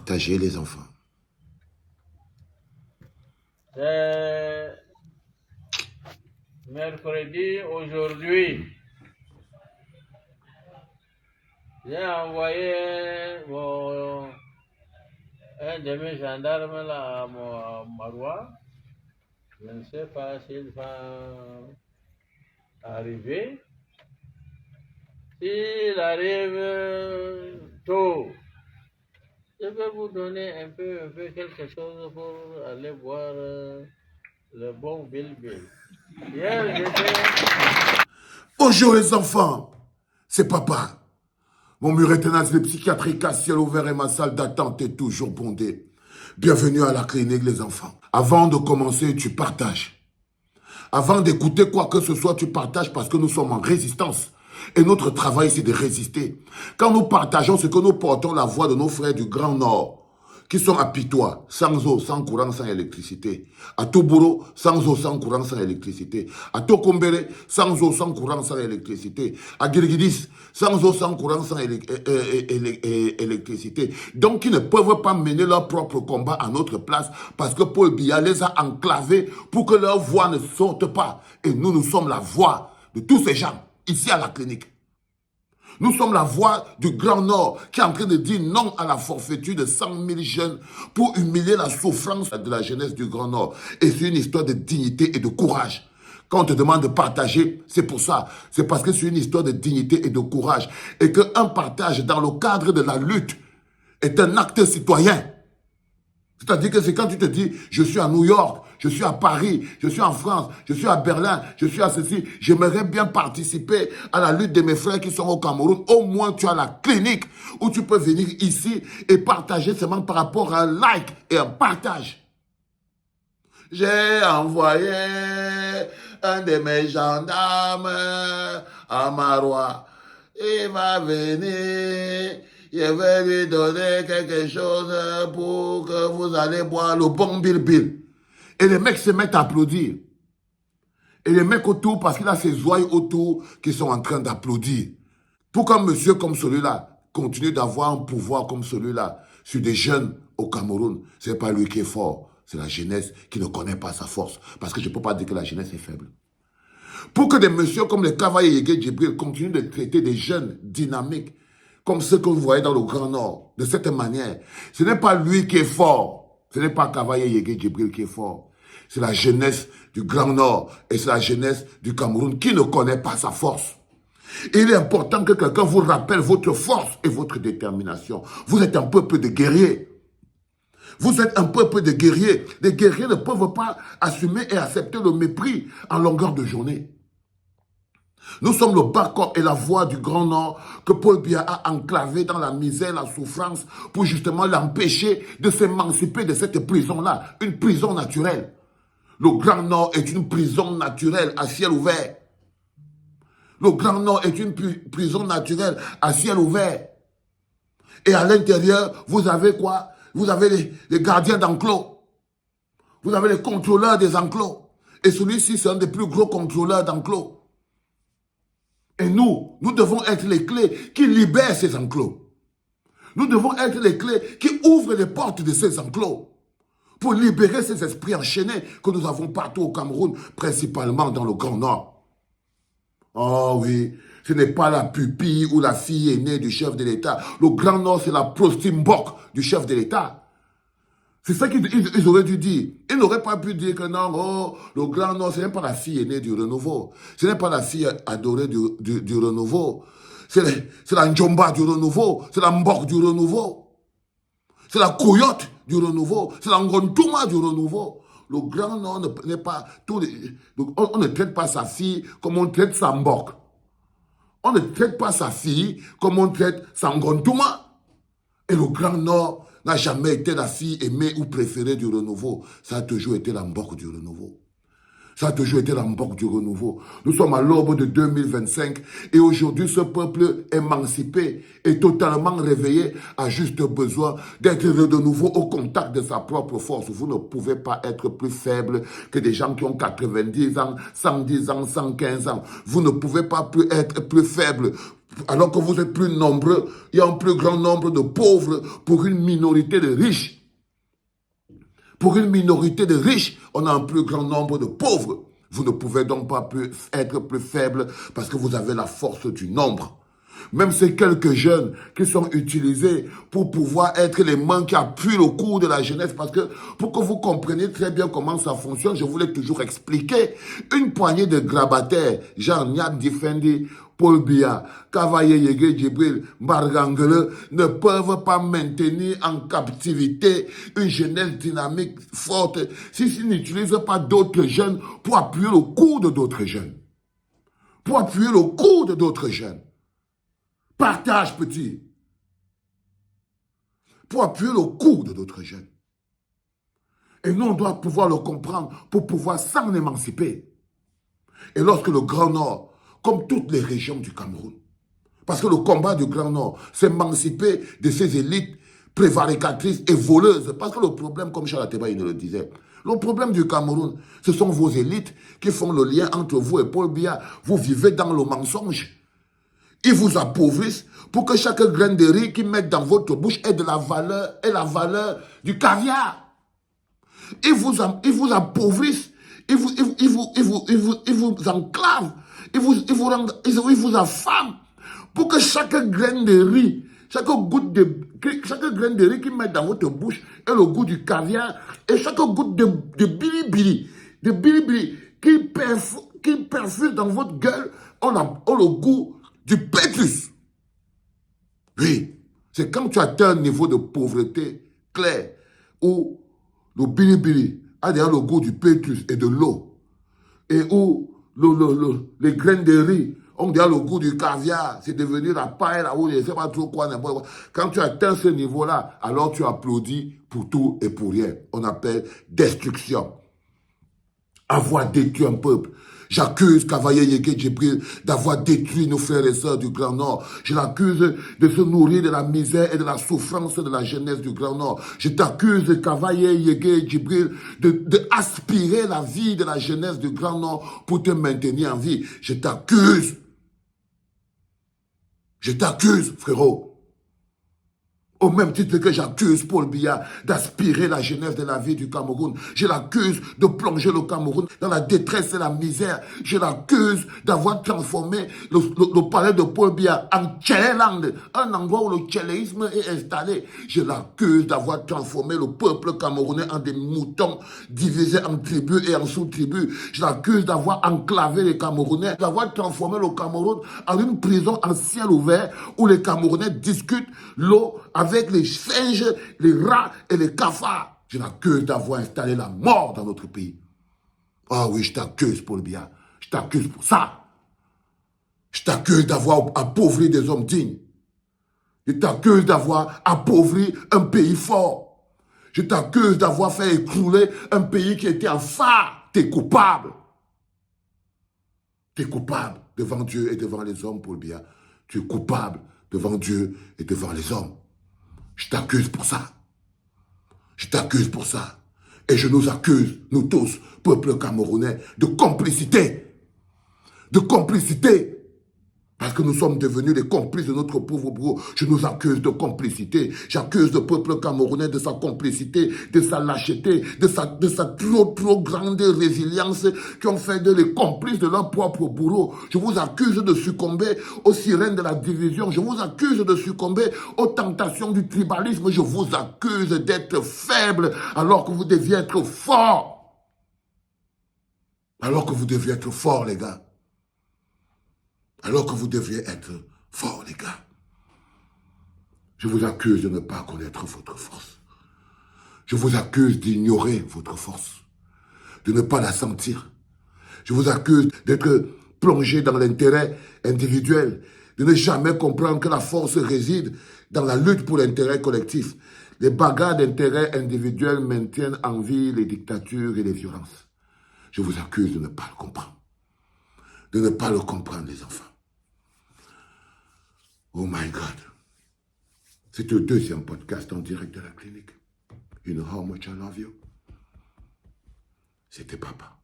Partagez les enfants. C'est mercredi aujourd'hui. J'ai envoyé un de mes gendarmes là à Marois. Je ne sais pas s'il va arriver. S'il arrive tôt, je vais vous donner un peu quelque chose pour aller voir le bon Bill. Hier, j'étais... Bonjour les enfants, c'est papa. Mon mur est un asile psychiatrique à ciel ouvert et ma salle d'attente est toujours bondée. Bienvenue à la clinique les enfants. Avant de commencer, tu partages. Avant d'écouter quoi que ce soit, tu partages parce que nous sommes en résistance. Et notre travail, c'est de résister. Quand nous partageons ce que nous portons la voix de nos frères du Grand Nord, qui sont à Pitois, sans eau, sans courant, sans électricité. À Toboro, sans eau, sans courant, sans électricité. À Tokombere, sans eau, sans courant, sans électricité. À Girigidis, sans eau, sans courant, sans électricité. Donc, ils ne peuvent pas mener leur propre combat à notre place parce que Paul Biya les a enclavés pour que leur voix ne sorte pas. Et nous, nous sommes la voix de tous ces gens, ici à la clinique. Nous sommes la voix du Grand Nord qui est en train de dire non à la forfaiture de 100 000 jeunes pour humilier la souffrance de la jeunesse du Grand Nord. Et c'est une histoire de dignité et de courage. Quand on te demande de partager, c'est pour ça. C'est parce que c'est une histoire de dignité et de courage. Et qu'un partage dans le cadre de la lutte est un acte citoyen. C'est-à-dire que c'est quand tu te dis, je suis à New York, je suis à Paris, je suis en France, je suis à Berlin, je suis à ceci, j'aimerais bien participer à la lutte de mes frères qui sont au Cameroun. Au moins, tu as la clinique où tu peux venir ici et partager seulement par rapport à un like et un partage. J'ai envoyé un de mes gendarmes à Marois. Il va venir... Je vais lui donner quelque chose pour que vous allez boire le bon Bill. Et les mecs se mettent à applaudir. Et les mecs autour, parce qu'il a ses oreilles autour, qui sont en train d'applaudir. Pour qu'un monsieur comme celui-là continue d'avoir un pouvoir comme celui-là sur des jeunes au Cameroun, ce n'est pas lui qui est fort, c'est la jeunesse qui ne connaît pas sa force. Parce que je ne peux pas dire que la jeunesse est faible. Pour que des messieurs comme les Kavaye Yege Djibril continuent de traiter des jeunes dynamiques, comme ceux que vous voyez dans le Grand Nord, de cette manière. Ce n'est pas lui qui est fort. Ce n'est pas Kavaye Yege Djibril qui est fort. C'est la jeunesse du Grand Nord et c'est la jeunesse du Cameroun qui ne connaît pas sa force. Et il est important que quelqu'un vous rappelle votre force et votre détermination. Vous êtes un peuple de guerriers. Vous êtes un peuple de guerriers. Les guerriers ne peuvent pas assumer et accepter le mépris en longueur de journée. Nous sommes le bas-corps et la voix du Grand Nord que Paul Biya a enclavé dans la misère, la souffrance, pour justement l'empêcher de s'émanciper de cette prison-là, une prison naturelle. Le Grand Nord est une prison naturelle à ciel ouvert. Le Grand Nord est une prison naturelle à ciel ouvert. Et à l'intérieur, vous avez quoi? Vous avez les gardiens d'enclos. Vous avez les contrôleurs des enclos. Et celui-ci, c'est un des plus gros contrôleurs d'enclos. Et nous devons être les clés qui libèrent ces enclos. Nous devons être les clés qui ouvrent les portes de ces enclos pour libérer ces esprits enchaînés que nous avons partout au Cameroun, principalement dans le Grand Nord. Oh oui, ce n'est pas la pupille ou la fille aînée du chef de l'État. Le Grand Nord, c'est la prostimbok du chef de l'État. C'est ça qu'ils auraient dû dire. Ils n'auraient pas pu dire que non, oh, le Grand Nord, ce n'est pas la fille aînée du renouveau. Ce n'est pas la fille adorée du renouveau. C'est la Njomba du renouveau. C'est la Mbok du renouveau. C'est la Coyote du renouveau. C'est la Ngontuma du renouveau. Le Grand Nord n'est pas... On ne traite pas sa fille comme on traite sa Mbok. On ne traite pas sa fille comme on traite sa Ngontuma. Et le Grand Nord n'a jamais été la fille aimée ou préférée du renouveau. Ça a toujours été la Mbok du renouveau. Ça a toujours été la Mbok du renouveau. Nous sommes à l'aube de 2025 et aujourd'hui, ce peuple émancipé et totalement réveillé a juste besoin d'être de nouveau au contact de sa propre force. Vous ne pouvez pas être plus faible que des gens qui ont 90 ans, 110 ans, 115 ans. Vous ne pouvez pas être plus faible Alors que vous êtes plus nombreux, il y a un plus grand nombre de pauvres pour une minorité de riches. Pour une minorité de riches, on a un plus grand nombre de pauvres. Vous ne pouvez donc pas être plus faible parce que vous avez la force du nombre. Même ces quelques jeunes qui sont utilisés pour pouvoir être les mains qui appuient le cours de la jeunesse, parce que pour que vous compreniez très bien comment ça fonctionne, je voulais toujours expliquer. Une poignée de grabataires, genre Nyat Difendi, Paul Biya, Kavaye Yege Djibril, Mbargangele, ne peuvent pas maintenir en captivité une jeunesse dynamique forte s'ils n'utilisent pas d'autres jeunes pour appuyer le cours de d'autres jeunes. Pour appuyer le cours de d'autres jeunes. Partage, petit. Pour appuyer le cours de d'autres jeunes. Et nous, on doit pouvoir le comprendre pour pouvoir s'en émanciper. Et lorsque le Grand Nord, comme toutes les régions du Cameroun, parce que le combat du Grand Nord, c'est émanciper de ces élites prévaricatrices et voleuses. Parce que le problème, comme Charles Ateba, il le disait, le problème du Cameroun, ce sont vos élites qui font le lien entre vous et Paul Biya. Vous vivez dans le mensonge. Ils vous appauvrissent pour que chaque graine de riz qu'ils mettent dans votre bouche ait de la valeur du caviar. Ils vous appauvrissent, ils vous enclavent, ils vous affament pour que chaque graine de riz, chaque graine de riz qu'ils mettent dans votre bouche ait le goût du caviar et chaque goutte de bilibili qui perfuse dans votre gueule ont le goût du pétus. Oui, c'est quand tu atteins un niveau de pauvreté clair où le bilibili a déjà le goût du pétus et de l'eau et où les graines de riz ont déjà le goût du caviar, c'est devenu la paille là où je ne sais pas trop quoi, n'importe quoi. Quand tu atteins ce niveau-là, alors tu applaudis pour tout et pour rien. On appelle destruction. Avoir détruit un peuple. J'accuse Kavaye Yege Djibril d'avoir détruit nos frères et sœurs du Grand Nord. Je l'accuse de se nourrir de la misère et de la souffrance de la jeunesse du Grand Nord. Je t'accuse, Kavaye Yege Djibril, de aspirer la vie de la jeunesse du Grand Nord pour te maintenir en vie. Je t'accuse. Je t'accuse, frérot. Au même titre que j'accuse Paul Biya d'aspirer la jeunesse de la vie du Cameroun. Je l'accuse de plonger le Cameroun dans la détresse et la misère. Je l'accuse d'avoir transformé le palais de Paul Biya en Tchéland, un endroit où le tchéléisme est installé. Je l'accuse d'avoir transformé le peuple camerounais en des moutons divisés en tribus et en sous-tribus. Je l'accuse d'avoir enclavé les Camerounais, d'avoir transformé le Cameroun en une prison en ciel ouvert où les Camerounais discutent l'eau avec les singes, les rats et les cafards. Je l'accuse d'avoir installé la mort dans notre pays. Ah oui, je t'accuse, Paul Biya. Je t'accuse pour ça. Je t'accuse d'avoir appauvri des hommes dignes. Je t'accuse d'avoir appauvri un pays fort. Je t'accuse d'avoir fait écrouler un pays qui était en phare. T'es coupable. T'es coupable devant Dieu et devant les hommes, Paul Biya. Tu es coupable devant Dieu et devant les hommes. Je t'accuse pour ça. Je t'accuse pour ça. Et je nous accuse, nous tous, peuple camerounais, de complicité. De complicité. Parce que nous sommes devenus les complices de notre pauvre bourreau. Je nous accuse de complicité. J'accuse le peuple camerounais de sa complicité, de sa lâcheté, de sa trop grande résilience qui ont fait de les complices de leur propre bourreau. Je vous accuse de succomber aux sirènes de la division. Je vous accuse de succomber aux tentations du tribalisme. Je vous accuse d'être faible alors que vous deviez être fort. Alors que vous deviez être fort, les gars. Alors que vous deviez être forts, les gars. Je vous accuse de ne pas connaître votre force. Je vous accuse d'ignorer votre force, de ne pas la sentir. Je vous accuse d'être plongé dans l'intérêt individuel, de ne jamais comprendre que la force réside dans la lutte pour l'intérêt collectif. Les bagarres d'intérêt individuel maintiennent en vie les dictatures et les violences. Je vous accuse de ne pas le comprendre. De ne pas le comprendre, les enfants. Oh my God. C'est le deuxième podcast en direct de la clinique. You know how much I love you. C'était papa.